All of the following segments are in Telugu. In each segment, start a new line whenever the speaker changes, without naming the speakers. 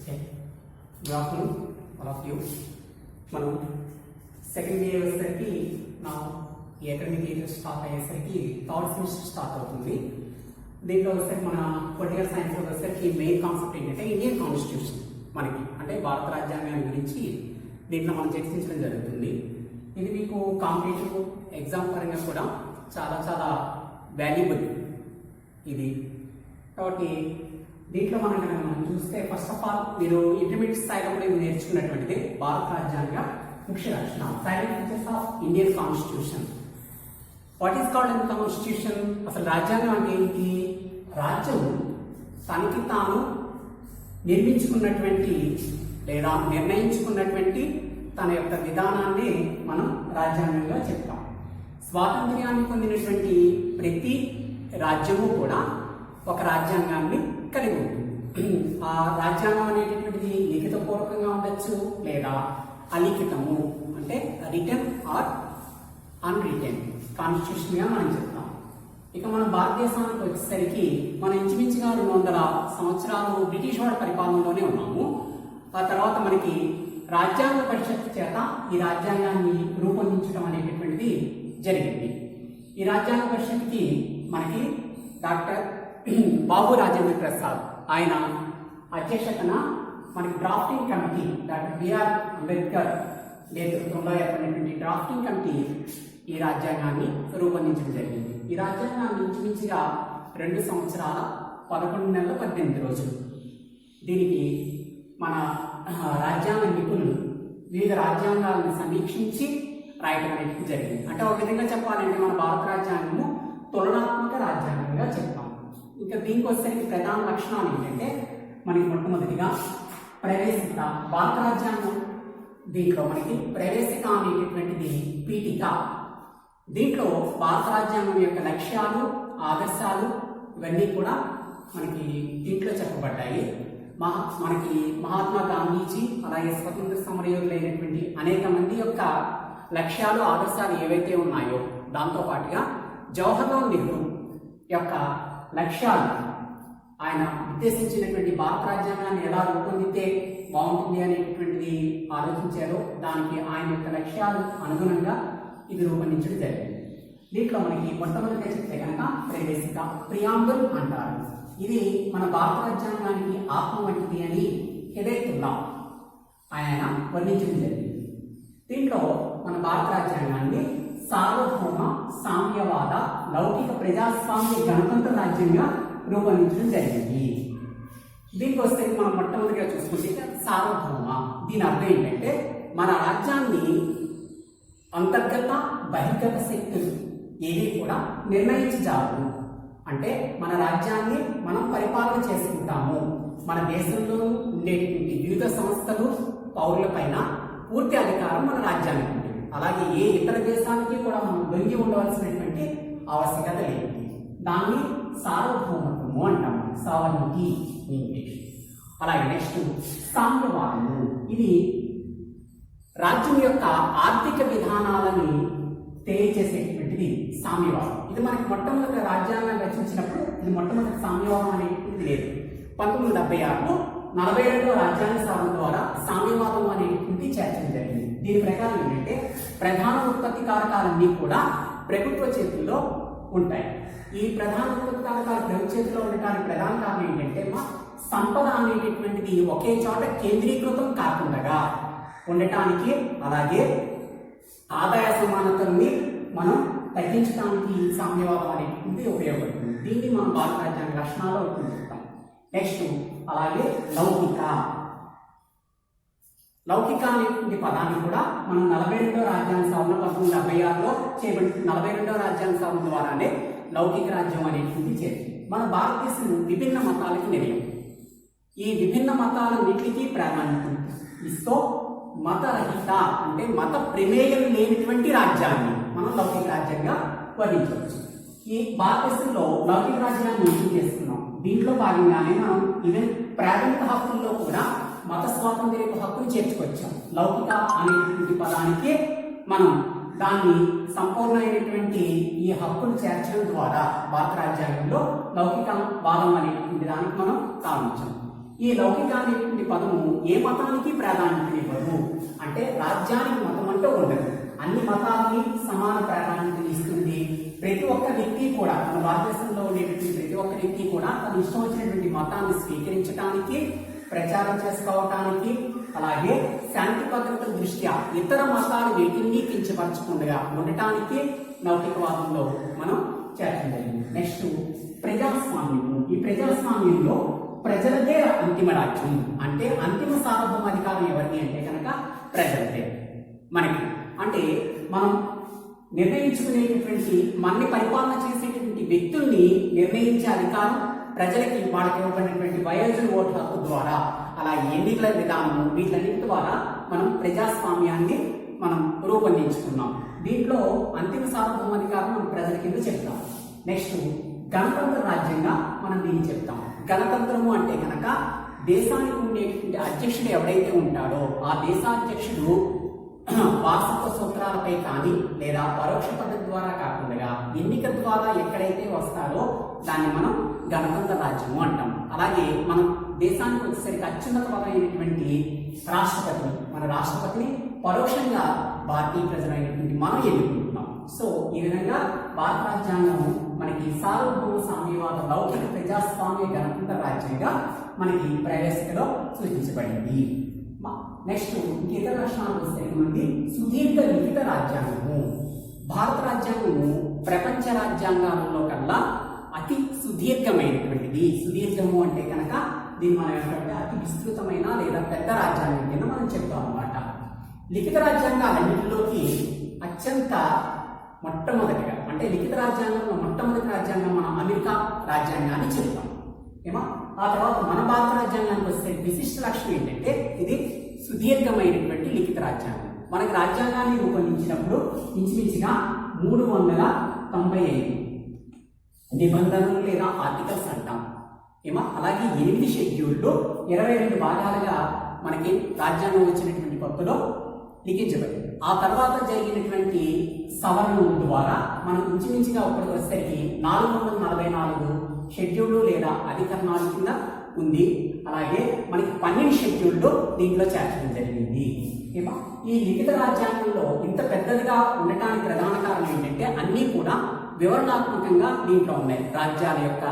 Okay. Good afternoon, all of you. మనం సెకండ్ ఇయర్ వచ్చేసరికి నా ఈ అకాడమిక్ ఇయర్ స్టార్ట్ అయ్యేసరికి థర్డ్ సెమిస్టర్ స్టార్ట్ అవుతుంది. దీంట్లో వచ్చేసరికి మన పొలిటికల్ సైన్స్లో వచ్చేసరికి మెయిన్ కాన్సెప్ట్ ఏంటంటే ఇండియన్ కాన్స్టిట్యూషన్ మనకి అంటే భారత రాజ్యాంగాన్ని గురించి దీంట్లో మనం చర్చించడం జరుగుతుంది. ఇది మీకు కాంపిటేటివ్ ఎగ్జామ్ పరంగా కూడా చాలా చాలా వాల్యుబుల్ ఇది. కాబట్టి దీంట్లో మనం చూస్తే ఫస్ట్ ఆఫ్ ఆల్ మీరు ఇంటర్మీడియట్ స్థాయిలో కూడా ఇది నేర్చుకున్నటువంటిది భారత రాజ్యాంగ ముఖ్య లక్షణాలు, primary features of Indian constitution. What is called in constitution? అసలు రాజ్యాంగం అంటే ఏంటి? రాజ్యం తనకి తాను నిర్మించుకున్నటువంటి లేదా నిర్ణయించుకున్నటువంటి తన యొక్క విధానాన్ని మనం రాజ్యాంగంగా చెప్తాం. స్వాతంత్ర్యాన్ని పొందినటువంటి ప్రతి రాజ్యము కూడా ఒక రాజ్యాంగాన్ని కలిగి ఉంటుంది. ఆ రాజ్యాంగం అనేటటువంటిది లిఖితపూర్వకంగా ఉండొచ్చు లేదా అలిఖితము అంటే రిటర్న్ ఆర్ అన్రిటర్న్ కాన్స్టిట్యూషన్గా మనం చెప్తాం. ఇక మన భారతదేశానికి వచ్చేసరికి మనం ఇంచుమించుగా 200 సంవత్సరాలు బ్రిటిష్ వారి పరిపాలనలోనే ఉన్నాము. ఆ తర్వాత మనకి రాజ్యాంగ పరిషత్ చేత ఈ రాజ్యాంగాన్ని రూపొందించడం అనేటటువంటిది జరిగింది. ఈ రాజ్యాంగ పరిషత్కి మనకి డాక్టర్ బాబు రాజేంద్ర ప్రసాద్ ఆయన అధ్యక్షతన మనకి drafting committee, doctor BR Ambedkar నేతృత్వంలో ఏర్పడినటువంటి డ్రాఫ్టింగ్ కమిటీ ఈ రాజ్యాంగాన్ని రూపొందించడం జరిగింది. ఈ రాజ్యాంగాన్ని ఇంచుమించుగా 2 సంవత్సరాల 11 నెలల 18 రోజులు దీనికి మన రాజ్యాంగ నిపుణులు వివిధ రాజ్యాంగాలను సమీక్షించి రాయడం అనేది జరిగింది. అంటే ఒక విధంగా చెప్పాలంటే మన భారత రాజ్యాంగము తులనాత్మక రాజ్యాంగంగా చెప్తాం. ఇంకా దీనికి వచ్చేసరికి ప్రధాన లక్షణాలు ఏంటంటే మనకి మొట్టమొదటిగా ప్రవేశిక. భారత రాజ్యాంగం దీంట్లో మనకి ప్రవేశిక అనేటటువంటిది పీఠిక. దీంట్లో భారత రాజ్యాంగం యొక్క లక్ష్యాలు, ఆదర్శాలు ఇవన్నీ కూడా మనకి దీంట్లో చెప్పబడ్డాయి. మనకి మహాత్మా గాంధీజీ అలాగే స్వతంత్ర సమరయోధులైనటువంటి అనేక మంది యొక్క లక్ష్యాలు, ఆదర్శాలు ఏవైతే ఉన్నాయో దాంతో పాటుగా జవహర్లాల్ నెహ్రూ యొక్క లక్ష్యాలు, ఆయన ఉద్దేశించినటువంటి భారత రాజ్యాంగాన్ని ఎలా రూపొందితే బాగుంటుంది అనేటటువంటిది ఆలోచించారో దానికి ఆయన యొక్క లక్ష్యాలు అనుగుణంగా ఇది రూపొందించడం జరిగింది. దీంట్లో మనకి మొట్టమొదటిగా చెప్తే కనుక ప్రవేశిక, ప్రియాంబుల్ అంటారు. ఇది మన భారత రాజ్యాంగానికి ఆత్మ వంటిది అని హిదయతుల్లా ఆయన వర్ణించడం జరిగింది. దీంట్లో మన భారత రాజ్యాంగాన్ని సార్వభౌమ, సామ్యవాద, లౌకిక ప్రజాస్వామ్య గణతంత్ర రాజ్యంగా రూపొందించడం జరిగింది. దీనికి వస్తే మనం మొట్టమొదటిగా చూసుకుంటే సార్వభౌమ, దీని అర్థం ఏంటంటే మన రాజ్యాన్ని అంతర్గత బహిర్గత శక్తులు ఏవి కూడా నిర్ణయించజాలరు. అంటే మన రాజ్యాన్ని మనం పరిపాలన చేసుకుంటాము. మన దేశంలో ఉండేటువంటి వివిధ సంస్థలు, పౌరుల పైన పూర్తి అధికారం మన రాజ్యానికి ఉంటుంది. అలాగే ఏ ఇతర దేశానికి కూడా మనం లొంగి ఉండవలసినటువంటి ఆవశ్యకత లేదు. దాన్ని సార్వభౌమత్వము అంటాము, సావర్నిటీ ఇంగ్లీష్. అలాగే నెక్స్ట్ సామ్యవాదము. ఇది రాజ్యం యొక్క ఆర్థిక విధానాలని తెలియజేసేటువంటిది సామ్యవాదం. ఇది మనకి మొట్టమొదటి రాజ్యాంగాన్ని రచించినప్పుడు ఇది మొట్టమొదటి సామ్యవాదం అనేటువంటిది లేదు. 1976లో 42వ రాజ్యాంగ సవరణ ద్వారా సామ్యవాదం అనేటువంటిది చేర్చడం జరిగింది. దీని ప్రకారం ఏంటంటే ప్రధాన ఉత్పత్తి కారకాలన్నీ కూడా ప్రభుత్వ చేతుల్లో ఉంటాయి. ఈ ప్రధాన ఉత్పత్తి కారకాలు ప్రభుత్వ చేతిలో ఉండటానికి ప్రధాన కారణం ఏంటంటే సంపద అనేటటువంటిది ఒకే చోట కేంద్రీకృతం కాకుండా ఉండటానికి, అలాగే ఆదాయ సమానతల్ని మనం తగ్గించడానికి సామ్యవాదం అనేటువంటిది ఉపయోగపడుతుంది. దీన్ని మనం భారత రాజ్యాంగ లక్షణాల్లో ఉపయోగిస్తాం. నెక్స్ట్ అలాగే లౌకిక. లౌకిక అనేటువంటి పదాన్ని కూడా మనం 42వ రాజ్యాంగ సవరణ 1976లో చేయబడి 42వ రాజ్యాంగ సవరణ ద్వారానే లౌకిక రాజ్యం అనేటువంటి చేరింది. మన భారతదేశం విభిన్న మతాలకు నిలయం. ఈ విభిన్న మతాలన్నింటికీ ప్రాధాన్యత ఇస్తూ మతరహిత అంటే మత ప్రమేయం లేనిటువంటి రాజ్యాన్ని మనం లౌకిక రాజ్యంగా వర్ణించవచ్చు. ఈ భారతదేశంలో లౌకిక రాజ్యాన్ని ఎంపిక చేసుకున్నాం. దీంట్లో భాగంగానే మనం ఈవెన్ ప్రాథమిక హక్కుల్లో కూడా మత స్వాతంత్ర్యపు హక్కును చేర్చుకొచ్చాం. లౌకిక అనేటువంటి పదానికి మనం దాన్ని సంపూర్ణమైనటువంటి ఈ హక్కును చేర్చడం ద్వారా భారత రాజ్యాంగంలో లౌకిక వాదం అనేటువంటి దానికి మనం కావించాం. ఈ లౌకిక అనేటువంటి పదము ఏ మతానికి ప్రాధాన్యతనివ్వదు. అంటే రాజ్యానికి మతం అంటే ఉండదు, అన్ని మతాలని సమాన ప్రాధాన్యత ఇస్తుంది. ప్రతి ఒక్క వ్యక్తి కూడా, మన భారతదేశంలో ఉండేటువంటి ప్రతి ఒక్క వ్యక్తి కూడా తన ఇష్టం వచ్చినటువంటి మతాన్ని స్వీకరించడానికి, ప్రచారం చేసుకోవటానికి, అలాగే శాంతి భద్రతల దృష్ట్యా ఇతర మతాలు వీటిని కించపరచకుండా ఉండటానికి లౌకికవాదంలో మనం చేర్చడం జరిగింది. నెక్స్ట్ ప్రజాస్వామ్యము. ఈ ప్రజాస్వామ్యంలో ప్రజలదే అంతిమ రాజ్యం, అంటే అంతిమ సార్వభౌమ అధికారం ఎవరిది అంటే కనుక ప్రజలదే. మనకి అంటే మనం నిర్ణయించుకునేటటువంటి, మనని పరిపాలన చేసేటటువంటి వ్యక్తుల్ని నిర్ణయించే అధికారం ప్రజలకి, వాళ్ళకి ఇవ్వబడినటువంటి వయోజన ఓటు హక్కు ద్వారా, అలా ఎన్నికల విధానము, వీటన్నిటి ద్వారా మనం ప్రజాస్వామ్యాన్ని మనం రూపొందించుకున్నాం. దీంట్లో అంతిమ సార్వభౌమాధికారం మనం ప్రజల కింద చెప్తాం. నెక్స్ట్ గణతంత్ర రాజ్యంగా మనం దీన్ని చెప్తాం. గణతంత్రము అంటే కనుక దేశానికి ఉండేటువంటి అధ్యక్షుడు ఎవడైతే ఉంటాడో ఆ దేశాధ్యక్షుడు వారసత్వ సూత్రాలపై కానీ లేదా పరోక్ష పద్ధతి ద్వారా కాకుండా ఎన్నిక ద్వారా ఎక్కడైతే వస్తారో దాన్ని మనం గణతంత్ర రాజ్యము అంటాం. అలాగే మనం దేశానికి వచ్చేసరికి అత్యున్నత పదమైనటువంటి రాష్ట్రపతిని, మన రాష్ట్రపతిని పరోక్షంగా భారతీయ ప్రజలైనటువంటి మనం ఎన్నుకుంటున్నాం. సో ఈ విధంగా భారత రాజ్యాంగం మనకి సార్వభౌమ సామ్యవాద లౌకిక ప్రజాస్వామ్య గణతంత్ర రాజ్యంగా మనకి ప్రైవేసిటీలో సూచించబడింది. నెక్స్ట్ ఇతర లక్షణాలు వస్తే మనకి సుదీర్ఘ లిఖిత రాజ్యాంగము. భారత రాజ్యాంగము ప్రపంచ రాజ్యాంగాలలో కల్లా అతి సుదీర్ఘమైనటువంటిది. సుదీర్ఘము అంటే కనుక దీన్ని మనం ఏంటంటే అతి విస్తృతమైన లేదా పెద్ద రాజ్యాంగం కింద మనం చెప్తాం అన్నమాట. లిఖిత రాజ్యాంగాలన్నింటిలోకి అత్యంత మొట్టమొదటిగా, అంటే లిఖిత రాజ్యాంగంలో మొట్టమొదటి రాజ్యాంగం మనం అమెరికా రాజ్యాంగాన్ని చెప్తాం ఏమో. ఆ తర్వాత మన భారత రాజ్యాంగానికి వస్తే విశిష్ట లక్షణం ఏంటంటే ఇది సుదీర్ఘమైనటువంటి లిఖిత రాజ్యాంగం. మనకి రాజ్యాంగాన్ని రూపొందించినప్పుడు ఇంచుమించుగా 395 నిబంధనలు లేదా ఆర్టికల్స్ అంటాం ఏమో. అలాగే 8 షెడ్యూళ్ళు 22 భాగాలుగా మనకి రాజ్యాంగం వచ్చినటువంటి కొత్తలో లిఖించబడింది. ఆ తర్వాత జరిగినటువంటి సవరణల ద్వారా మనం ఇంచుమించుగా ఇప్పటికి వచ్చేసరికి 444 షెడ్యూళ్ళు లేదా అధికరణాల కింద ఉంది. అలాగే మనకి 12 షెడ్యూళ్ళు దీంట్లో చేర్చడం జరిగింది ఏమో. ఈ లిఖిత రాజ్యాంగంలో ఇంత పెద్దదిగా ఉండటానికి ప్రధాన కారణం ఏంటంటే అన్నీ కూడా వివరణాత్మకంగా దీంట్లో ఉన్నాయి. రాజ్యాల యొక్క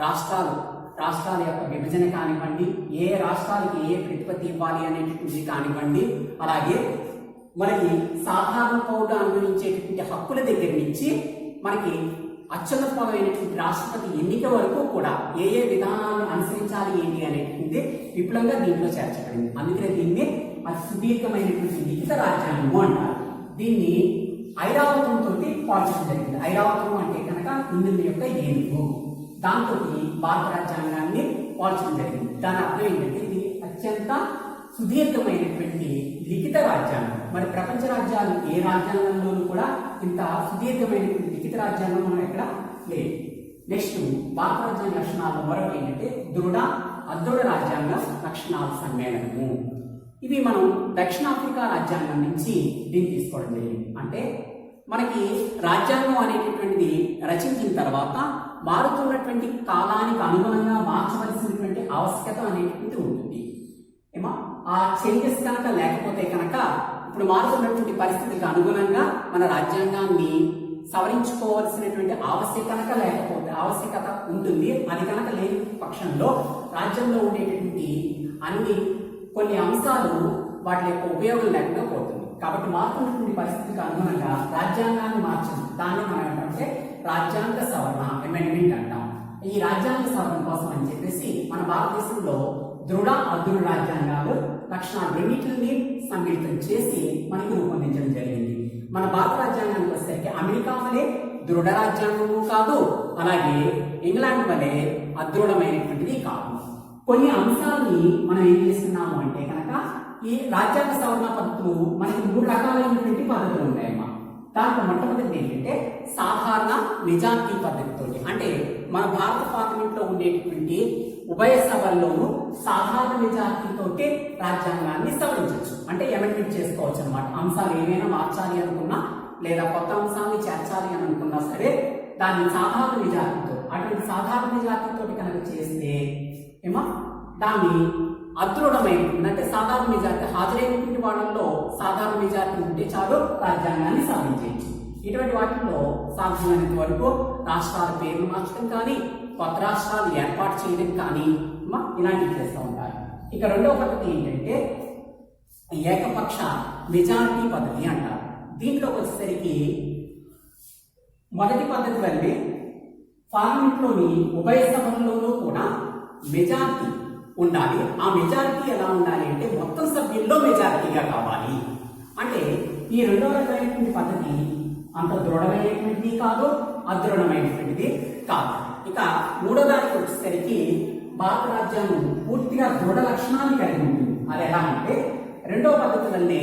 రాష్ట్రాల యొక్క విభజన కానివ్వండి, ఏ రాష్ట్రాలకి ఏ ప్రతిపత్తి ఇవ్వాలి అనేటువంటిది కానివ్వండి, అలాగే మనకి సాధారణ పౌరుడు అనుభవించేటువంటి హక్కుల దగ్గర నుంచి మనకి అత్యున్నత పదమైనటువంటి రాష్ట్రపతి ఎన్నిక వరకు కూడా ఏ ఏ విధానాలను అనుసరించాలి ఏంటి అనేటువంటి విపులంగా దీంట్లో చేర్చబడింది. అందుకనే దీన్ని అతి సుదీర్ఘమైనటువంటి లిఖిత రాజ్యాంగము అంటారు. దీన్ని ఐరావతంతో పోల్చడం జరిగింది. ఐరావతం అంటే కనుక ఇంద్రుని యొక్క ఏనుగు, దాంతో భారత రాజ్యాంగాన్ని పోల్చడం జరిగింది. దాని అర్థం ఏంటంటే ఇది అత్యంత సుదీర్ఘమైనటువంటి లిఖిత రాజ్యాంగం. మరి ప్రపంచ రాజ్యాలు ఏ రాజ్యాంగంలోనూ కూడా ఇంత సుదీర్ఘమైనటువంటి లిఖిత రాజ్యాంగం మనం ఎక్కడ లేదు. నెక్స్ట్ భారత రాజ్యాంగ లక్షణాలు మరొకటి ఏంటంటే దృఢ అదృఢ రాజ్యాంగ లక్షణాల సమ్మేళనము. ఇవి మనం దక్షిణాఫ్రికా రాజ్యాంగం నుంచి దీన్ని తీసుకోవడం జరిగింది. అంటే మనకి రాజ్యాంగం అనేటటువంటిది రచించిన తర్వాత మారుతున్నటువంటి కాలానికి అనుగుణంగా మార్చవలసినటువంటి ఆవశ్యకత అనేటువంటిది ఉంటుంది ఏమో. ఆ చేంజెస్ కనుక లేకపోతే కనుక ఇప్పుడు మారుతున్నటువంటి పరిస్థితికి అనుగుణంగా మన రాజ్యాంగాన్ని సవరించుకోవాల్సినటువంటి ఆవశ్యకత ఉంటుంది. అది కనుక లేని పక్షంలో రాజ్యంలో ఉండేటటువంటి కొన్ని అంశాలు వాటి యొక్క ఉపయోగం లేకుండా పోతుంది. కాబట్టి మారుతున్నటువంటి పరిస్థితికి అనుగుణంగా రాజ్యాంగాన్ని మార్చడం, దాన్ని మనం ఏంటంటే రాజ్యాంగ సవరణ అమెండ్మెంట్ అంటాం. ఈ రాజ్యాంగ సవరణ కోసం అని చెప్పేసి మన భారతదేశంలో దృఢ అదృఢ రాజ్యాంగాలు లక్షణాలు రెండింటిని సమ్మిళితం చేసి మనకి రూపొందించడం జరిగింది. మన భారత రాజ్యాంగానికి వచ్చేసరికి అమెరికా వలె దృఢ రాజ్యాంగము కాదు, అలాగే ఇంగ్లాండ్ వలె అదృఢమైనటువంటిది కాదు. కొన్ని అంశాలని మనం ఏం చేస్తున్నాము అంటే కనుక ఈ రాజ్యాంగ సవరణ పద్ధతులు మనకి 3 రకాలైనటువంటి పద్ధతులు ఉంటాయమ్మా. దాంట్లో మొట్టమొదటి ఏంటంటే సాధారణ మెజారిటీ పద్ధతితో, అంటే మన భారత పార్లమెంట్ లో ఉండేటటువంటి ఉభయ సభల్లోనూ సాధారణ మెజారిటీతో రాజ్యాంగాన్ని సవరించవచ్చు, అంటే అమెండ్మెంట్ చేసుకోవచ్చు అనమాట. అంశాలు ఏమైనా మార్చాలి అనుకున్నా లేదా కొత్త అంశాన్ని చేర్చాలి అని అనుకున్నా సరే దాన్ని సాధారణ మెజారిటీతో, అటువంటి సాధారణ మెజారిటీతో కనుక చేస్తే ఏమో దాన్ని అదృఢమైనటువంటి అంటే సాధారణ మెజార్టీ హాజరైనటువంటి వాళ్ళల్లో సాధారణ మెజార్టీ ఉంటే చాలు రాజ్యాంగాన్ని సవరించవచ్చు. ఇటువంటి వాటిల్లో సాధ్యమైనంత వరకు రాష్ట్రాల పేర్లు మార్చడం కానీ కొత్త రాష్ట్రాలు ఏర్పాటు చేయడం కానీ ఇలాంటివి చేస్తూ ఉంటారు. ఇక రెండవ పద్ధతి ఏంటంటే ఏకపక్ష మెజారిటీ పద్ధతి అంటారు. దీంట్లోకి వచ్చేసరికి మొదటి పద్ధతి వల్లే పార్లమెంట్లోని ఉభయ సభల్లోనూ కూడా మెజారిటీ ఉండాలి. ఆ మెజారిటీ ఎలా ఉండాలి అంటే మొత్తం సభ్యుల్లో మెజారిటీగా కావాలి. అంటే ఈ రెండవ రకమైనటువంటి పద్ధతి అంత దృఢమైనటువంటిది కాదు, అదృఢమైనటువంటిది కాదు. ఇక మూడో దానికి వచ్చేసరికి భారత రాజ్యాంగం పూర్తిగా దృఢ లక్షణాన్ని కలిగి ఉంటుంది. అది ఎలా అంటే రెండవ పద్ధతి వల్లే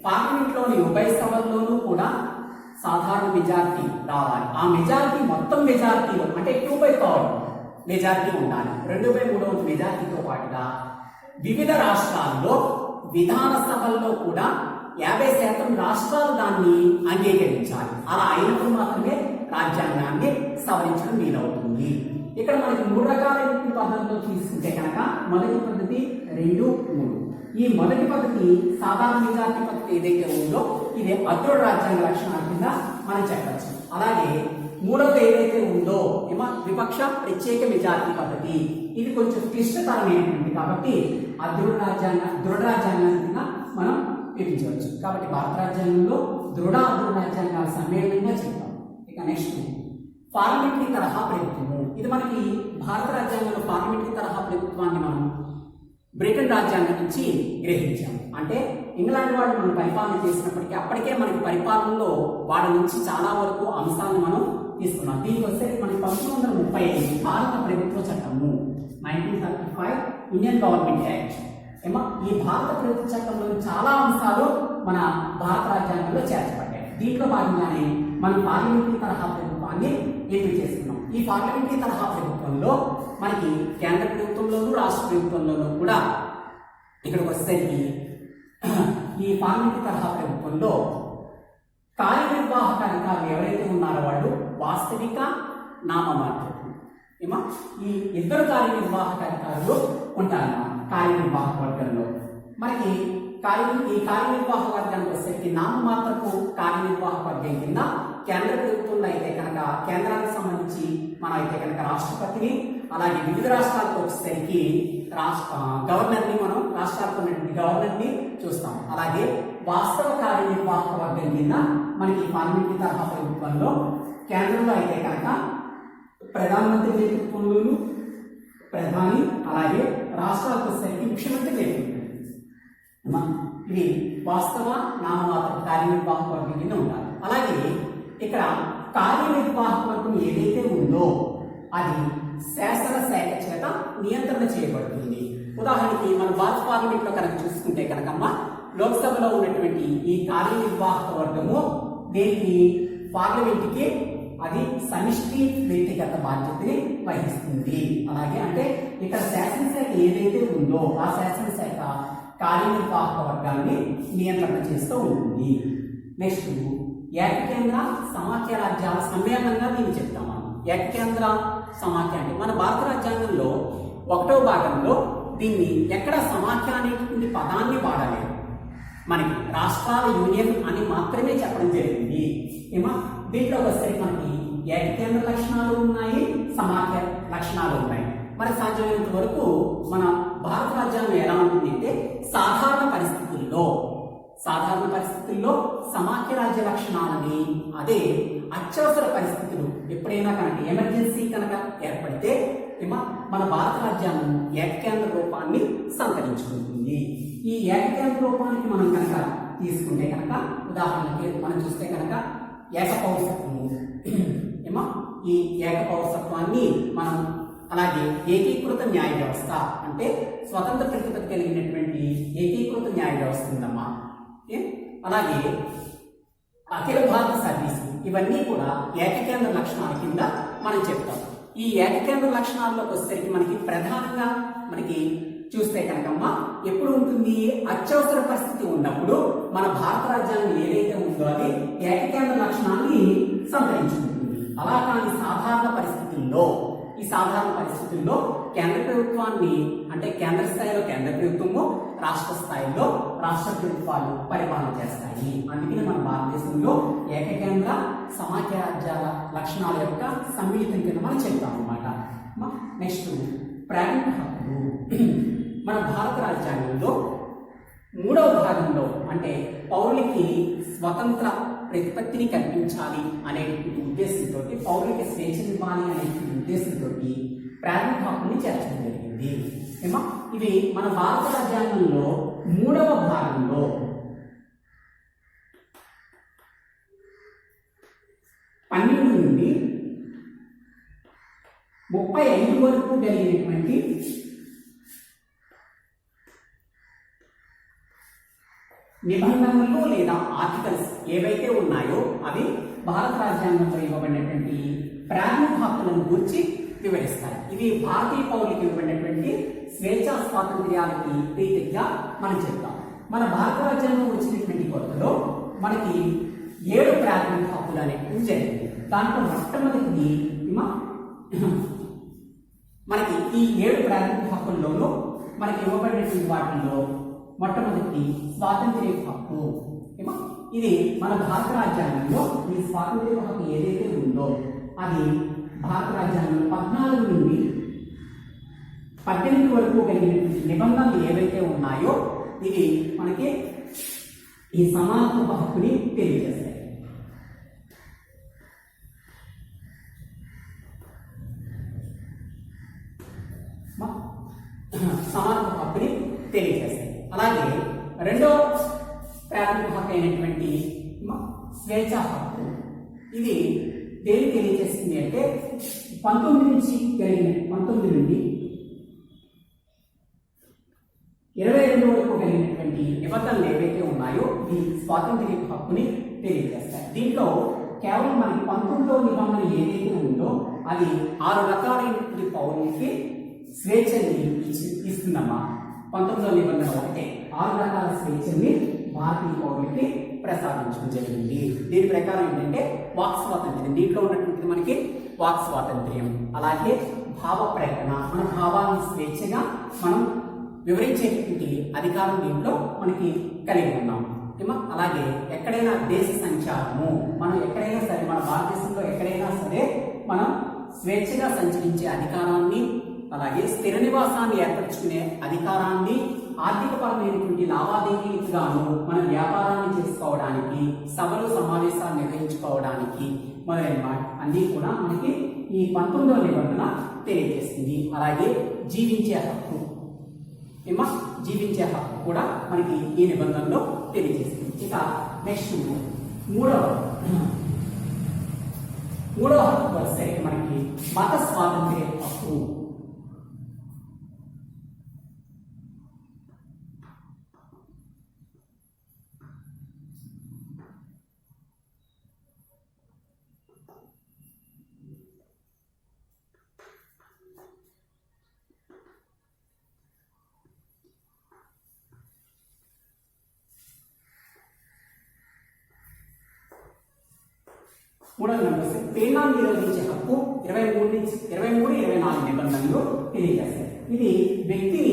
పార్లమెంట్లోని ఉభయ సభల్లోనూ కూడా సాధారణ మెజారిటీ రావాలి. ఆ మెజారిటీ మొత్తం మెజారిటీలో అంటే 2/3 మెజారిటీ ఉండాలి. 2/3 మెజారిటీతో పాటుగా వివిధ రాష్ట్రాల్లో విధాన సభల్లో కూడా 50% రాష్ట్రాలు దాన్ని అంగీకరించాలి. అలా అయినప్పుడు మాత్రమే రాజ్యాంగాన్ని సవరించడం వీలవుతుంది. ఇక్కడ మనకి 3 రకాలైన పద్ధతులు తీసుకుంటే కనుక మొదటి పద్ధతి 2, 3. ఈ మొదటి పద్ధతి సాధారణ మెజారిటీ పద్ధతి ఏదైతే ఉందో ఇది అదృఢ రాజ్యాంగ లక్షణాల కింద మనం చెప్పచ్చు. అలాగే మూడవది ఏదైతే ఉందో విపక్ష ప్రత్యేక మెజారిటీ పద్ధతి ఇది కొంచెం క్లిష్టతరమైనటువంటి కాబట్టి దృఢ రాజ్యాంగం కింద మనం విభజించవచ్చు. కాబట్టి భారత రాజ్యాంగంలో అదృఢ రాజ్యాంగాల సమ్మేళనంగా చెప్తాం. ఇక నెక్స్ట్ పార్లమెంటరీ తరహా ప్రభుత్వము. ఇది మనకి భారత రాజ్యాంగంలో పార్లమెంటరీ తరహా ప్రభుత్వాన్ని మనం బ్రిటన్ రాజ్యాంగం నుంచి గ్రహించాం. అంటే ఇంగ్లాండ్ వాళ్ళు మనం పరిపాలన చేసినప్పటికీ అప్పటికే మనకి పరిపాలనలో వాళ్ళ నుంచి చాలా వరకు అంశాలను మనం తీసుకున్నాం. దీనికి వస్తే మనకి 1935 భారత ప్రభుత్వ చట్టము 1935 ఇండియన్ గవర్నమెంట్ యాక్ట్ ఈ భారత ప్రభుత్వ చట్టంలో చాలా అంశాలు మన భారత రాజ్యాంగంలో చేర్చబడ్డాయి. దీంట్లో భాగంగానే మనం పార్లమెంటరీ తరహా ప్రభుత్వాన్ని ఎంపిక చేసుకున్నాం. ఈ పార్లమెంటరీ తరహా ప్రభుత్వంలో మనకి కేంద్ర ప్రభుత్వంలోనూ రాష్ట్ర ప్రభుత్వంలోనూ కూడా ఇక్కడికి వచ్చేసరికి ఈ పార్లమెంటరీ తరహా ప్రభుత్వంలో కార్యనిర్వాహక అధికారులు ఎవరైతే ఉన్నారో వాళ్ళు వాస్తవిక నామమాత్రం ఈ ఇద్దరు కార్యనిర్వాహక అధికారులు ఉంటారు కార్యనిర్వాహక వర్గంలో. మనకి ఈ కార్యనిర్వాహక వర్గానికి వచ్చేసరికి నామమాత్రపు కార్యనిర్వాహక వర్గం కింద కేంద్ర ప్రభుత్వంలో అయితే కనుక కేంద్రానికి సంబంధించి మనం అయితే కనుక రాష్ట్రపతిని అలాగే వివిధ రాష్ట్రాలకు వచ్చేసరికి గవర్నర్ని మనం రాష్ట్రాలకు ఉన్నటువంటి గవర్నర్ని చూస్తాం. అలాగే వాస్తవ కార్యనిర్వాహక వర్గం కింద మనకి పార్లమెంటరీ తరహా ప్రభుత్వంలో కేంద్రంలో అయితే కనుక ప్రధానమంత్రి నేతృత్వంలోను ప్రధాని అలాగే రాష్ట్రాలకు వచ్చేసరికి ముఖ్యమంత్రి నేతృత్వం ఇవి వాస్తవ నామమాత్ర కార్యనిర్వాహక వర్గం కింద ఉండాలి. అలాగే ఇక్కడ కార్యనిర్వాహక వర్గం ఏదైతే ఉందో అది శాసనశాఖ చేత నియంత్రణ చేయబడుతుంది. ఉదాహరణకి మన భారత పార్లమెంట్ లో కనుక చూసుకుంటే కనుకమ్మ లోక్సభలో ఉన్నటువంటి ఈ కార్యనిర్వాహక వర్గము దేనికి పార్లమెంట్కి అది సమిష్టి వ్యక్తిగత బాధ్యతని వహిస్తుంది. అలాగే అంటే ఇక్కడ శాసనశాఖ ఏదైతే ఉందో ఆ శాసనశాఖ కార్యనిర్వాహక వర్గాన్ని నియంత్రణ చేస్తూ ఉంటుంది. నెక్స్ట్ ఏకకేంద్ర సమాఖ్య రాజ్యాల సమ్మేళనంగా దీన్ని చెప్తాం మనం. ఏకకేంద్ర సమాఖ్య అంటే మన భారత రాజ్యాంగంలో 1వ భాగంలో దీన్ని ఎక్కడ సమాఖ్య అనేటువంటి పదాన్ని వాడలేదు. మనకి రాష్ట్రాల యూనియన్ అని మాత్రమే చెప్పడం జరిగింది. దీంట్లో వచ్చేసరికి మనకి ఏకకేంద్ర లక్షణాలు ఉన్నాయి, సమాఖ్య లక్షణాలు ఉన్నాయి. మరి సాధ్యమైనంత వరకు మన భారత రాజ్యాంగం ఎలా ఉంటుంది అంటే సాధారణ పరిస్థితుల్లో సమాఖ్య రాజ్య లక్షణాలని అదే అత్యవసర పరిస్థితులు ఎప్పుడైనా కనుక ఎమర్జెన్సీ కనుక ఏర్పడితే మన భారత రాజ్యాంగం ఏకకేంద్ర రూపాన్ని సంతరించుకుంటుంది. ఈ ఏకకేంద్ర రూపానికి మనం కనుక తీసుకుంటే కనుక ఉదాహరణకి మనం చూస్తే కనుక ఏకపౌరసత్వము ఈ ఏకపౌరసత్వాన్ని మనం అలాగే ఏకీకృత న్యాయ వ్యవస్థ అంటే స్వతంత్ర ప్రతిపత్తి కలిగినటువంటి ఏకీకృత న్యాయ వ్యవస్థ ఉందమ్మా. అలాగే అఖిల భారత సర్వీసు ఇవన్నీ కూడా ఏకకేంద్ర లక్షణాల కింద మనం చెప్తాం. ఈ ఏకకేంద్ర లక్షణాల్లోకి వచ్చేసరికి మనకి ప్రధానంగా మనకి చూస్తే కనుకమ్మా ఎప్పుడు ఉంటుంది అత్యవసర పరిస్థితి ఉన్నప్పుడు మన భారత రాజ్యాంగం ఏదైతే ఉందో అది ఏకకేంద్ర లక్షణాన్ని సంతరించుకుంటుంది. అలా కానీ సాధారణ పరిస్థితుల్లో ఈ సాధారణ పరిస్థితుల్లో కేంద్ర ప్రభుత్వాన్ని అంటే కేంద్ర స్థాయిలో కేంద్ర ప్రభుత్వము, రాష్ట్ర స్థాయిలో రాష్ట్ర ప్రభుత్వాలు పరిపాలన చేస్తాయి. అందుకని మన భారతదేశంలో ఏకకేంద్ర సమాఖ్య రాజ్యాల లక్షణాల యొక్క సమ్మిళితం కింద మనం చెప్తాం అన్నమాట. నెక్స్ట్ ప్రాథమిక హక్కులు. మన భారత రాజ్యాంగంలో 3వ భాగంలో అంటే పౌరులకి స్వతంత్ర ప్రతిపత్తిని కల్పించాలి అనే ఉద్దేశంతో, పౌరులకి స్వేచ్ఛనివ్వాలి అనే ఉద్దేశంతో ప్రాథమిక హక్కుని చేర్చడం జరిగింది. ఇవి మన భారత రాజ్యాంగంలో 3వ భాగంలో 12 నుండి 35 వరకు కలిగినటువంటి నిబంధనలు లేదా ఆర్టికల్స్ ఏవైతే ఉన్నాయో అవి భారత రాజ్యాంగంలో ఇవ్వబడినటువంటి ప్రాథమిక హక్కులను గురించి వివరిస్తాయి. ఇవి భారతీయ పౌరులకు ఇవ్వబడినటువంటి స్వేచ్ఛా స్వాతంత్ర్యాలకి రీతిగా మనం చెప్తాం. మన భారత రాజ్యాంగం వచ్చినటువంటి కొత్తలో మనకి 7 ప్రాథమిక హక్కులు అనేవి జరిగింది. దాంట్లో మొట్టమొదటిది మనకి ఈ 7 ప్రాథమిక హక్కుల్లోనూ మనకి ఇవ్వబడినటువంటి వాటిల్లో మొట్టమొదటి స్వాతంత్ర్య హక్కు. ఇది మన భారత రాజ్యాంగంలో ఈ స్వాతంత్ర్య హక్కు ఏదైతే ఉందో అది భారత రాజ్యాంగంలో 14 నుండి 18 వరకు కలిగినటువంటి నిబంధనలు ఏవైతే ఉన్నాయో ఇవి మనకి ఈ సమానత్వ హక్కుని తెలియజేస్తాయి. సమానత్వ హక్కుని తెలియజేస్తాయి. అలాగే రెండో ప్రాథమిక హక్కు అయినటువంటి స్వేచ్ఛా హక్కు ఇది దేని తెలియజేస్తుంది అంటే 19 నుండి 22 వరకు కలిగినటువంటి నిబంధనలు ఏవైతే ఉన్నాయో ఈ స్వాతంత్ర్య హక్కుని తెలియజేస్తాయి. దీంట్లో కేవలం మనకి 19వ నిబంధన ఏదైతే ఉందో అది 6 రకాలైనటువంటి పౌరులకి స్వేచ్ఛని ఇస్తుందమ్మా. 19వ నిబంధన ఒకటే 6 రకాల స్వేచ్ఛని భారతీయ పౌరులకి ప్రసాదించడం జరిగింది. దీని ప్రకారం ఏంటంటే వాక్ స్వాతంత్ర్యం, దీంట్లో ఉన్నటువంటి మనకి వాక్ స్వాతంత్ర్యం, అలాగే భావ ప్రకటన, మన భావాన్ని స్వేచ్ఛగా మనం వివరించేటువంటి అధికారం దీంట్లో మనకి కలిగి ఉన్నాం. అలాగే ఎక్కడైనా దేశ సంచారము, మనం ఎక్కడైనా సరే మన భారతదేశంలో ఎక్కడైనా సరే మనం స్వేచ్ఛగా సంచరించే అధికారాన్ని, అలాగే స్థిర నివాసాన్ని ఏర్పరచుకునే అధికారాన్ని, ఆర్థిక పరమైనటువంటి లావాదేవీలకు గాను మన వ్యాపారాన్ని చేసుకోవడానికి, సభలు సమావేశాలు నిర్వహించుకోవడానికి మొదలైన అన్నీ కూడా మనకి ఈ 19వ నిబంధన తెలియజేస్తుంది. అలాగే జీవించే హక్కు, జీవించే హక్కు కూడా మనకి ఈ నిబంధనలో తెలియజేస్తుంది. ఇక నెక్స్ట్ మూడవ హక్కు వస్తే మనకి మత స్వాతంత్ర్య హక్కు. మూడవ నెంబర్ పీడనాన్ని నిరోధించే హక్కు 23-24 నిబంధనలు తెలియజేస్తాయి. ఇది వ్యక్తిని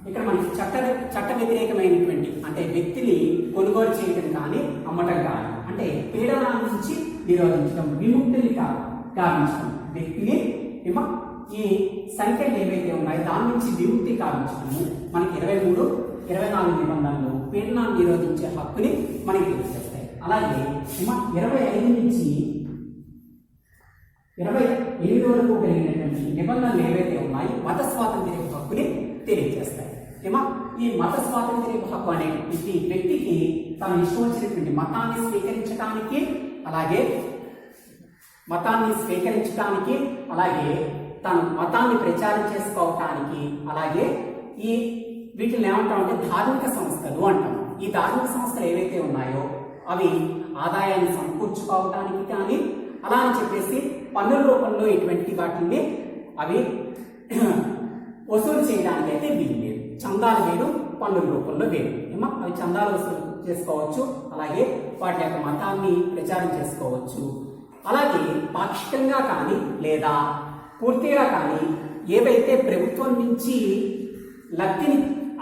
ఇక్కడ మనకి చట్ట వ్యతిరేకమైనటువంటి అంటే వ్యక్తిని కొనుగోలు చేయడం కానీ అమ్మటం కానీ అంటే పీడనాల నుంచి నిరోధించడం, విముక్తిని గావించడం, వ్యక్తిని ఈ సంఖ్యలు ఏవైతే ఉన్నాయో దాని నుంచి విముక్తి గావించడము మనకి 23-24 నిబంధనలు పీడనాన్ని నిరోధించే హక్కుని మనకి తెలియజేస్తాయి. అలాగే 25 నుంచి 28 వరకు కలిగినటువంటి నిబంధనలు ఏవైతే ఉన్నాయో మత స్వాతంత్ర్య హక్కుని తెలియజేస్తాయి. ఈ మత స్వాతంత్ర్య హక్కు అనే వ్యక్తికి తను ఇష్టం వచ్చినటువంటి మతాన్ని స్వీకరించడానికి, అలాగే తను మతాన్ని ప్రచారం చేసుకోవటానికి, అలాగే ఈ వీటిని ఏమంటామంటే ధార్మిక సంస్థలు అంటాం. ఈ ధార్మిక సంస్థలు ఏవైతే ఉన్నాయో అవి ఆదాయాన్ని సమకూర్చుకోవడానికి కానీ, అలా అని చెప్పేసి పన్నుల రూపంలో ఎటువంటి వాటిని అవి వసూలు చేయడానికి అయితే వీలు లేదు. చందాలు వేరు, పన్నుల రూపంలో వేరు. అవి చందాలు వసూలు చేసుకోవచ్చు, అలాగే వాటి యొక్క మతాన్ని ప్రచారం చేసుకోవచ్చు. అలాగే పాక్షికంగా కానీ లేదా పూర్తిగా కానీ ఏవైతే ప్రభుత్వం నుంచి లబ్ధిని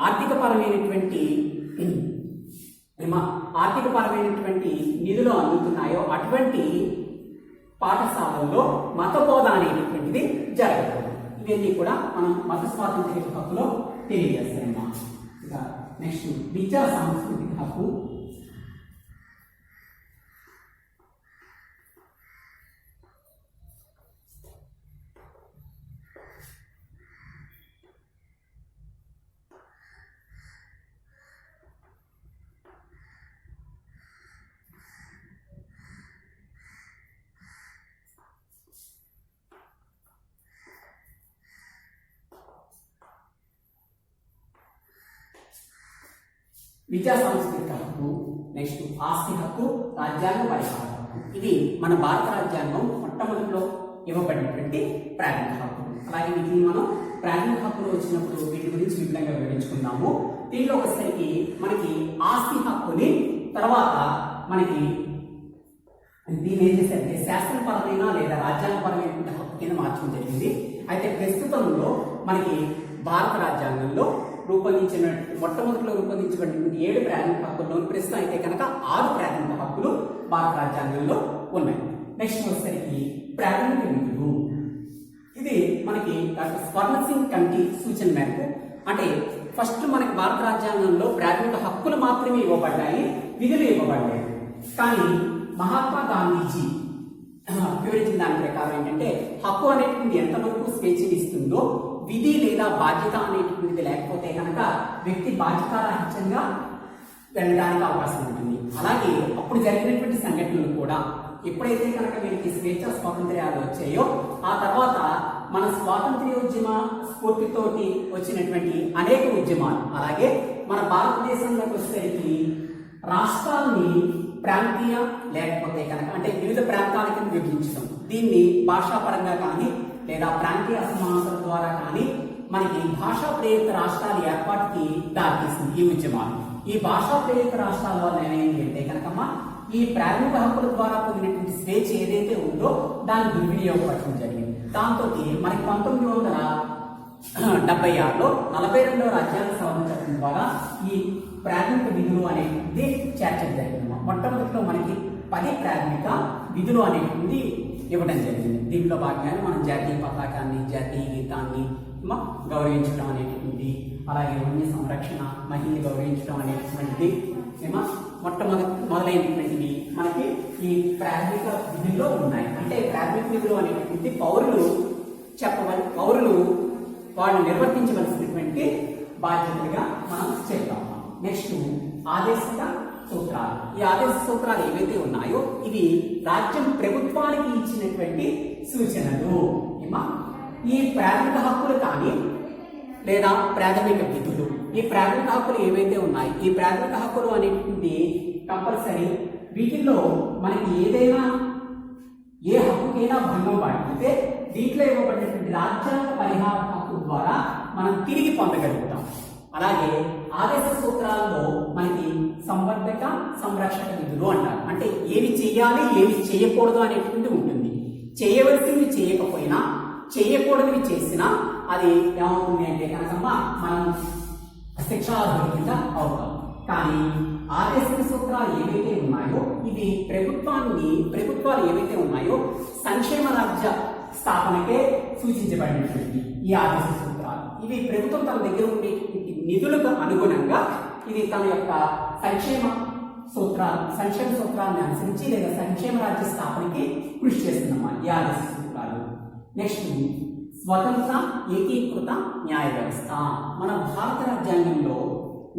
ఆర్థికపరమైనటువంటి నిధులు అందుతున్నాయో అటువంటి పాఠశాలల్లో మత బోధ అనేటటువంటిది జరగదు. ఇవన్నీ కూడా మనం మత స్వాతంత్ర్య హక్కులో తెలియజేస్తామమ్మా. ఇక నెక్స్ట్ విద్యా సాంస్కృతిక హక్కు. విద్యా సాంస్కృతిక హక్కు, నెక్స్ట్ ఆస్తి హక్కు, రాజ్యాంగ పరిహార హక్కు. ఇది మన భారత రాజ్యాంగం మొట్టమొదటిలో ఇవ్వబడినటువంటి ప్రాథమిక హక్కులు. అలాగే వీటిని మనం ప్రాథమిక హక్కులు వచ్చినప్పుడు వీటి గురించి విపులంగా వివరించుకుందాము. దీంట్లో ఒకసారికి మనకి ఆస్తి హక్కుని తర్వాత మనకి దీన్ని ఏం చేశారంటే శాసనపరమైన లేదా రాజ్యాంగపరమైనటువంటి హక్కు కింద మార్చడం జరిగింది. అయితే ప్రస్తుతంలో మనకి భారత రాజ్యాంగంలో మొట్టమొదటిలో రూపొందించబడినటువంటి 7 ప్రాథమిక హక్కుల్లో ప్రస్తుతం అయితే కనుక 6 ప్రాథమిక హక్కులు భారత రాజ్యాంగంలో ఉన్నాయి. నెక్స్ట్ వచ్చేసరికి ప్రాథమిక విధులు. ఇది మనకి డాక్టర్ స్వర్ణ సింగ్ కమిటీ సూచన మేరకు, అంటే ఫస్ట్ మనకి భారత రాజ్యాంగంలో ప్రాథమిక హక్కులు మాత్రమే ఇవ్వబడ్డాయి, విధులు ఇవ్వబడ్డాయి. కానీ మహాత్మా గాంధీజీ వివరించిన దాని ప్రకారం ఏంటంటే హక్కు అనేటువంటి ఎంతవరకు స్వేచ్ఛనిస్తుందో విధి లేదా బాధ్యత అనేటువంటిది లేకపోతే కనుక వ్యక్తి బాధ్యతారాహిత్యంగా వెళ్ళడానికి అవకాశం ఉంటుంది. అలాగే అప్పుడు జరిగినటువంటి సంఘటనలు కూడా ఎప్పుడైతే కనుక వీరికి స్వేచ్ఛ స్వాతంత్ర్యాలు వచ్చాయో ఆ తర్వాత మన స్వాతంత్ర్యోద్యమ స్ఫూర్తితోటి వచ్చినటువంటి అనేక ఉద్యమాలు, అలాగే మన భారతదేశంలోకి వచ్చేసరికి రాష్ట్రాలని ప్రాంతీయ లేకపోతే కనుక అంటే వివిధ ప్రాంతాల కింద విభజించడం, దీన్ని భాషాపరంగా కానీ లేదా ప్రాంతీయ అసమానతల ద్వారా కానీ మనకి భాషా ప్రేరిత రాష్ట్రాల ఏర్పాటుకి దారితీసింది ఈ ఉద్యమాలు. ఈ భాషా ప్రేరిత రాష్ట్రాల వల్ల ఏమైంది అంటే కనుకమ్మా ఈ ప్రాథమిక హక్కుల ద్వారా పొందినటువంటి స్వేచ్ఛ ఏదైతే ఉందో దాన్ని దుర్వినియోగపరచడం జరిగింది. దాంతో మనకి 1976లో 42వ రాజ్యాంగ సవరణ చట్టం ద్వారా ఈ ప్రాథమిక విధులు అనేటువంటి చేర్చడం జరిగింది. మొట్టమొదటిలో మనకి 10 ప్రాథమిక విధులు అనేటువంటి ఇవ్వడం జరిగింది. దీంట్లో భాగంగానే మనం జాతీయ పతాకాన్ని, జాతీయ గీతాన్ని గౌరవించడం అనేటువంటి, అలాగే వన్య సంరక్షణ, మహిళని గౌరవించడం అనేటువంటిది మొదలైనటువంటివి మనకి ఈ ప్రాథమిక విధుల్లో ఉన్నాయి. అంటే ప్రాథమిక విధులు అనేటువంటి పౌరులు వాళ్ళు నిర్వర్తించవలసినటువంటి బాధ్యతలుగా మనం చెప్తాము. నెక్స్ట్ ఆదేశిక సూత్రాలు. ఈ ఆదేశ సూత్రాలు ఏవైతే ఉన్నాయో ఇవి రాజ్యం ప్రభుత్వానికి ఇచ్చినటువంటి సూచనలు. ఈ ప్రాథమిక హక్కులు కానీ లేదా ప్రాథమిక విధులు, ఈ ప్రాథమిక హక్కులు ఏవైతే ఉన్నాయి ఈ ప్రాథమిక హక్కులు అనేటువంటి కంపల్సరీ. వీటిల్లో మనకి ఏదైనా ఏ హక్కుకైనా భంగం పడితే దీంట్లో ఇవ్వబడినటువంటి రాజ్యాంగ పరిహార హక్కు ద్వారా మనం తిరిగి పొందగలుగుతాం. అలాగే ఆదేశ సూత్రాల్లో మనకి సంవర్ధక సంరక్షక విధులు అంటారు. అంటే ఏమి చేయాలి ఏమి చేయకూడదు అనేటువంటి ఉంటుంది. చేయవలసింది చేయకపోయినా చేయకూడనివి చేసినా అది ఏమవుతుంది అంటే కనుకమ్మా మనం శిక్షార్హుల కింద అవుతాం. కానీ ఆదేశిక సూత్రాలు ఏవైతే ఉన్నాయో ఇవి ప్రభుత్వాలు ఏవైతే ఉన్నాయో సంక్షేమ రాజ్య స్థాపనకే సూచించబడినటువంటి ఈ ఆదేశ సూత్రాలు ఇవి ప్రభుత్వం తన దగ్గర ఉండేటువంటి నిధులకు అనుగుణంగా ఇది తన యొక్క సంక్షేమ సూత్రాలను అనుసరించి లేదా సంక్షేమ రాజ్య స్థాపనకి కృషి చేస్తున్నామా ఈ ఆదేశ సూత్రాలు. నెక్స్ట్ స్వతంత్ర ఏకీకృత న్యాయ వ్యవస్థ. మన భారత రాజ్యాంగంలో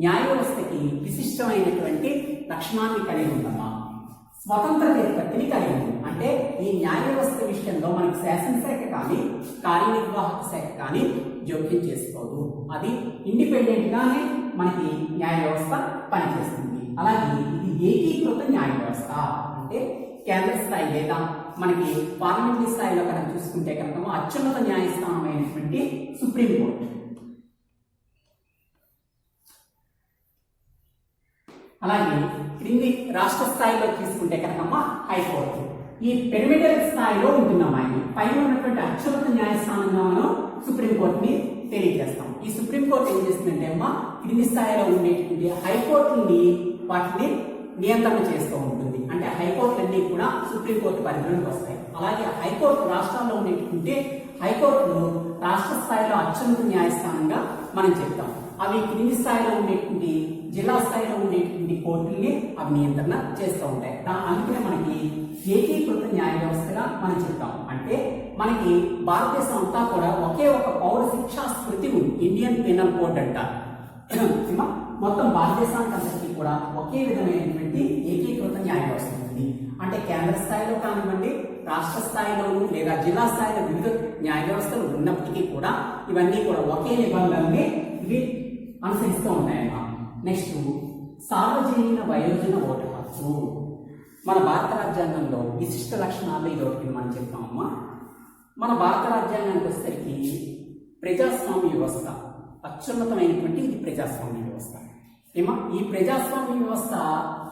న్యాయ వ్యవస్థకి విశిష్టమైనటువంటి లక్షణాన్ని కలిగి ఉందమ్మా. స్వతంత్ర నిష్పత్తిని కలిగి ఉంది. అంటే ఈ న్యాయ వ్యవస్థ విషయంలో మనకి శాసనశాఖ కానీ కార్యనిర్వాహక శాఖ కానీ జోక్యం చేసుకోదు. అది ఇండిపెండెంట్ గానే మనకి న్యాయ వ్యవస్థ పనిచేస్తుంది. అలాగే ఇది ఏకీకృత న్యాయ వ్యవస్థ. అంటే కేంద్ర స్థాయి లేదా మనకి పార్లమెంటరీ స్థాయిలో కనుక చూసుకుంటే కనుక అత్యున్నత న్యాయస్థానం అయినటువంటి సుప్రీంకోర్టు, అలాగే క్రింది రాష్ట్ర స్థాయిలో తీసుకుంటే కనుక హైకోర్టు, ఈ పిరమిడల్ స్థాయిలో ఉంటున్నామా పైన ఉన్నటువంటి అత్యున్నత న్యాయస్థానంగా మనం సుప్రీంకోర్టుని తెలియజేస్తాం. ఈ సుప్రీంకోర్టు ఏం చేస్తుందంటే అమ్మా క్రింది స్థాయిలో ఉండేటువంటి హైకోర్టుని వాటిని నియంత్రణ చేస్తూ ఉంటుంది. అంటే హైకోర్టులన్నీ కూడా సుప్రీంకోర్టు పరిధిలోకి వస్తాయి. అలాగే హైకోర్టు రాష్ట్రాల్లో ఉండేటువంటి హైకోర్టులు రాష్ట్ర స్థాయిలో అత్యున్నత న్యాయస్థానంగా మనం చెప్తాం. అవి క్రింది స్థాయిలో ఉండేటువంటి జిల్లా స్థాయిలో ఉండేటువంటి కోర్టుల్ని అవి నియంత్రణ చేస్తూ ఉంటాయి. అందుకనే మనకి ఏకీకృత న్యాయ వ్యవస్థగా మనం చెప్తాం. అంటే మనకి భారతదేశం అంతా కూడా ఒకే ఒక పౌర శిక్షా స్మృతి ఉంది, ఇండియన్ పీనల్ కోడ్ అంటారు. మొత్తం భారతదేశానికి అందరికీ కూడా ఒకే విధమైనటువంటి ఏకీకృత న్యాయ వ్యవస్థ ఉంది. అంటే కేంద్ర స్థాయిలో కానివ్వండి, రాష్ట్ర స్థాయిలోను లేదా జిల్లా స్థాయిలో వివిధ న్యాయ వ్యవస్థలు ఉన్నప్పటికీ కూడా ఇవన్నీ కూడా ఒకే నిబంధనల్ని ఇవి అనుసరిస్తూ ఉంటాయన్నమాట. నెక్స్ట్ సార్వజనీన వయోజన ఓటు హక్కు. మన భారత రాజ్యాంగంలో విశిష్ట లక్షణాల్లో ఇది ఒకటి మనం చెప్తామమ్మా. మన భారత రాజ్యాంగానికి వచ్చేసరికి ప్రజాస్వామ్య వ్యవస్థ అత్యున్నతమైనటువంటి ఇది ప్రజాస్వామ్య వ్యవస్థ. ఈ ప్రజాస్వామ్య వ్యవస్థ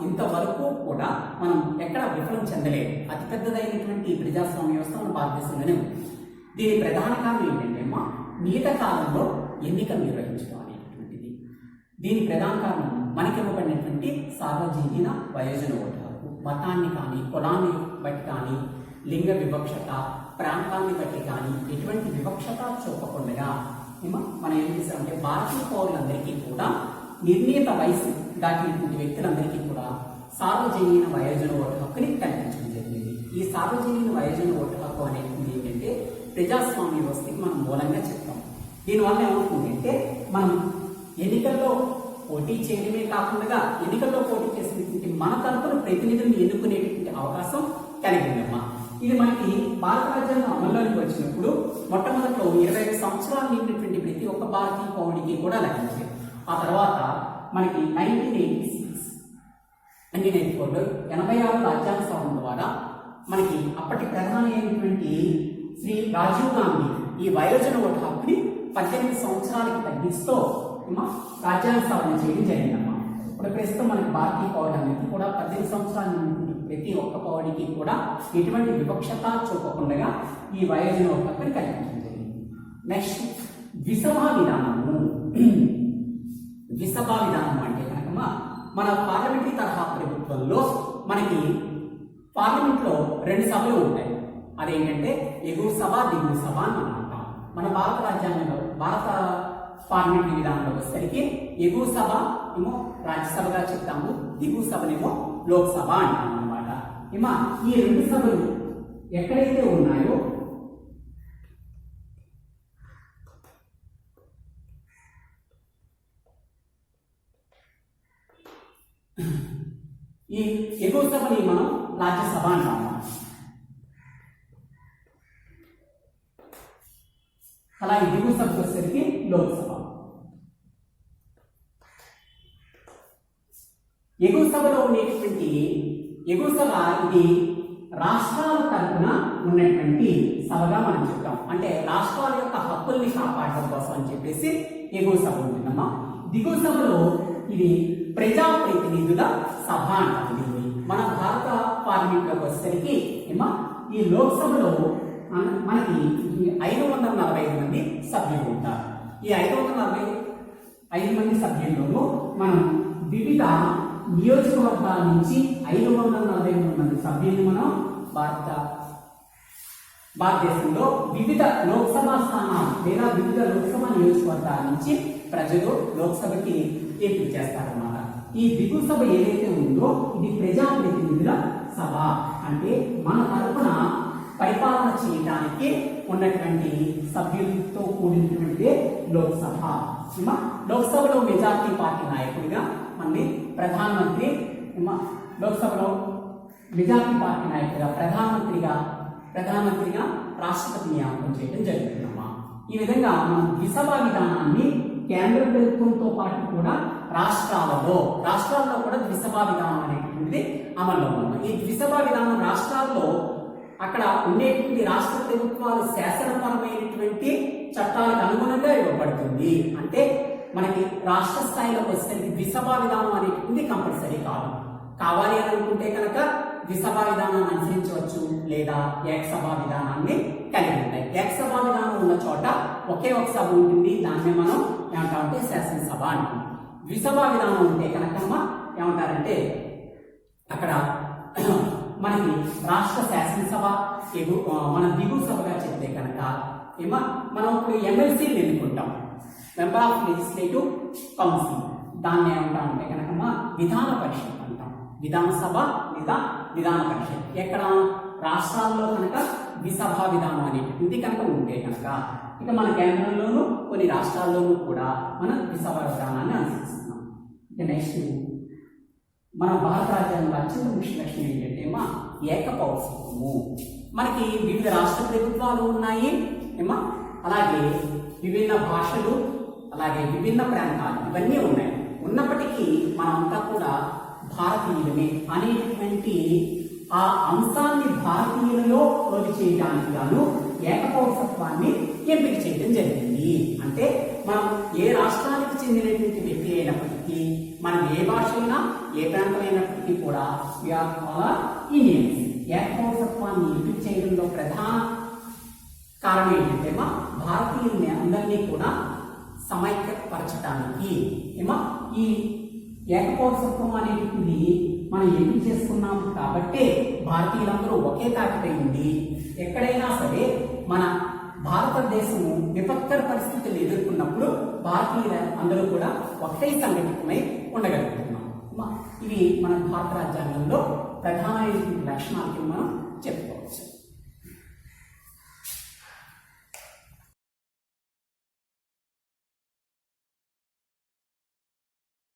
ఇంతవరకు కూడా మనం ఎక్కడ విఫలం చెందలేదు. అతిపెద్దదైనటువంటి ప్రజాస్వామ్య వ్యవస్థ మన భారతదేశంలోనే ఉంది. దీని ప్రధాన కారణం ఏంటంటే అమ్మా నియత కాలంలో ఎన్నికలు నిర్వహించడం అనేటువంటిది. దీని ప్రధాన కారణం మనకివ్వబడినటువంటి సార్వజనీన వయోజన ఓటు హక్కు. మతాన్ని కానీ కులాన్ని బట్టి కానీ లింగ వివక్షత ప్రాంతాన్ని బట్టి కానీ ఎటువంటి వివక్షత చూపకుండా మనం ఏం చేస్తామంటే భారతీయ పౌరులందరికీ కూడా నిర్ణీత వయసు దాటినటువంటి వ్యక్తులందరికీ కూడా సార్వజనీన వయోజన ఓటు హక్కుని కల్పించడం జరిగింది. ఈ సార్వజనీన వయోజన ఓటు హక్కు అనేది ఏంటంటే ప్రజాస్వామ్య వ్యవస్థకి మనం మూలంగా చెప్తాం. దీనివల్ల ఏమవుతుందంటే మనం ఎన్నికల్లో పోటీ చేయడమే కాకుండా ఎన్నికల్లో పోటీ చేసినటువంటి మన తరపున ప్రతినిధులను ఎన్నుకునేటువంటి అవకాశం కలిగిందమ్మా. ఇది మనకి భారత రాజ్యాంగం అమల్లోకి వచ్చినప్పుడు మొట్టమొదట్లో 25 సంవత్సరాలు నిండినటువంటి ప్రతి ఒక్క భారతీయ పౌరుడికి కూడా లభించింది. ఆ తర్వాత మనకి 1984లో 86 రాజ్యాంగ సవరణ ద్వారా మనకి అప్పటి ప్రధాని అయినటువంటి శ్రీ రాజీవ్ గాంధీ ఈ వయోజన ఓటు హక్కుని 18 సంవత్సరాలకి తగ్గిస్తూ రాజ్యాంగ సవరణ చేయడం జరిగిందమ్మా. ఇప్పుడు ప్రస్తుతం మనకి భారతీయ పౌరులందరికీ కూడా 18 సంవత్సరాల నుండి ప్రతి ఒక్క పౌరుడికి కూడా ఎటువంటి వివక్షత చూపకుండా ఈ వయోజన ఓటు హక్కుని కల్పించడం జరిగింది. నెక్స్ట్ ద్విసభా విధానము. ద్విసభా విధానం అంటే కనుక మన పార్లమెంటరీ తరహా ప్రభుత్వంలో మనకి పార్లమెంట్లో 2 సభలు ఉంటాయి. అదేంటంటే ఎగువ సభ దిగువ సభ అని మనం అంటాం. మన భారత రాజ్యాంగంలో భారత పార్లమెంటరీ విధానంలో వచ్చేసరికి ఎగువ సభ ఏమో రాజ్యసభగా చెప్తాము, దిగువ సభనేమో లోక్సభ అంటాం అన్నమాట. ఈ 2 సభలు ఎక్కడైతే ఉన్నాయో ఈ ఎగువ సభని మనం రాజ్యసభ అంటాము. అలా ఈ దిగువ సభకు వచ్చేసరికి లోక్సభ. ఎగువ సభలో ఉండేటువంటి ఎగువ సభ ఇది రాష్ట్రాల తరఫున ఉన్నటువంటి సభగా మనం చెప్తాం. అంటే రాష్ట్రాల యొక్క హక్కుల్ని కాపాడడం కోసం అని చెప్పేసి ఎగువ సభ ఉంటుందమ్మా. దిగువ సభలో ఇది ప్రజాప్రతినిధుల సభ అంటారు. మన భారత పార్లమెంట్లోకి వచ్చేసరికి ఈ లోక్సభలో మనకి 545 మంది సభ్యులు ఉంటారు. ఈ 545 మంది సభ్యుల్లోనూ మనం వివిధ నియోజకవర్గాల నుంచి 543 మంది సభ్యులు మనం భారతదేశంలో వివిధ లోక్సభ స్థానాలు లేదా వివిధ లోక్సభ నియోజకవర్గాల నుంచి ప్రజలు లోక్సభకి ఎంపిక చేస్తారన్నమాట. ఈ దిగువ సభ ఏదైతే ఉందో ఇది ప్రజాప్రతినిధుల సభ. అంటే మన తరపున పరిపాలన చేయడానికి ఉన్నటువంటి సభ్యులతో కూడినటువంటి లోక్సభ. లోక్సభలో మెజార్టీ పార్టీ నాయకుడిగా మనని ప్రధానమంత్రి, లోక్సభలో మెజార్టీ పార్టీ నాయకుడిగా ప్రధానమంత్రిగా రాష్ట్రపతి నియామకం చేయడం జరుగుతుందమ్మా. ఈ విధంగా మనం ద్విసభా విధానాన్ని కేంద్ర ప్రభుత్వంతో పాటు కూడా రాష్ట్రాల్లో కూడా ద్విసభా విధానం అనేటువంటిది అమల్లో ఉంది. ఈ ద్విసభా విధానం రాష్ట్రాల్లో అక్కడ ఉండేటువంటి రాష్ట్ర ప్రభుత్వాలు శాసనపరమైనటువంటి చట్టాలకు అనుగుణంగా ఇవ్వబడుతుంది. అంటే మనకి రాష్ట్ర స్థాయిలో వచ్చేసరికి ద్విసభా విధానం అనేటువంటి కంపల్సరీ కాదు. కావాలి అని అనుకుంటే కనుక ద్విసభా విధానాన్ని అనుసరించవచ్చు లేదా ఏకసభా విధానాన్ని కలిగి ఉంటాయి. ఏకసభా విధానం ఉన్న చోట ఒకే ఒక సభ ఉంటుంది, దాన్నే మనం ఏమంటామంటే శాసనసభ అంటాం. ద్విసభా విధానం ఉంటే కనుక ఏమంటారంటే అక్కడ మనకి రాష్ట్ర శాసనసభ మన దిగువ సభగా చెప్తే కనుక మనం ఇప్పుడు ఎమ్మెల్సీని ఎన్నుకుంటాం, మెంబర్ ఆఫ్ లెజిస్లేటివ్ కౌన్సిల్. దాన్ని ఏమంటామంటే కనుక విధాన పరిషత్ అంటాం. విధానసభ లేదా విధాన పరిషత్ ఎక్కడ రాష్ట్రాల్లో కనుక ద్విసభా విధానం అనేటువంటిది కనుక ఉంటే కనుక ఇక మన కేంద్రంలోనూ కొన్ని రాష్ట్రాల్లోనూ కూడా మనం ద్విసభా విధానాన్ని అనుసరిస్తున్నాం. ఇక నెక్స్ట్ మన భారత రాజ్యాంగంలో అత్యంత ముఖ్య లక్షణం ఏంటంటే ఏకపౌరసత్వము. మనకి వివిధ రాష్ట్ర ప్రభుత్వాలు ఉన్నాయి అలాగే విభిన్న భాషలు అలాగే విభిన్న ప్రాంతాలు ఇవన్నీ ఉన్నాయి. ఉన్నప్పటికీ మనమంతా కూడా భారతీయులమే అనేటువంటి ఆ అంశాన్ని భారతీయులలో పోలి చేయడానికి గాను ఏకపౌరసత్వాన్ని ఎంపిక చేయడం జరిగింది. అంటే మనం ఏ రాష్ట్రానికి చెందినటువంటి వ్యక్తి అయినప్పటికీ మనం ఏ భాష అయినా ఏ ప్రాంతం అయినప్పటికీ కూడా ఇండియన్స్. ఏకపౌరసత్వాన్ని ఎంపిక చేయడంలో ప్రధాన కారణం ఏంటంటే భారతీయుల్ని అందరినీ కూడా సమైక్యపరచడానికి ఈ ఏకపౌరసత్వం అనేటువంటిది మనం ఎంపిక చేసుకున్నాం కాబట్టే భారతీయులందరూ ఒకే తాటిపై ఉండి ఎక్కడైనా సరే మన భారతదేశము విపత్కర పరిస్థితులు ఎదుర్కొన్నప్పుడు భారతీయుల అందరూ కూడా ఒకటే సంఘటితమై ఉండగలుగుతున్నాం. ఇవి మన భారత రాజ్యాంగంలో ప్రధానమైనటువంటి లక్షణాలకి మనం చెప్పుకోవాలి.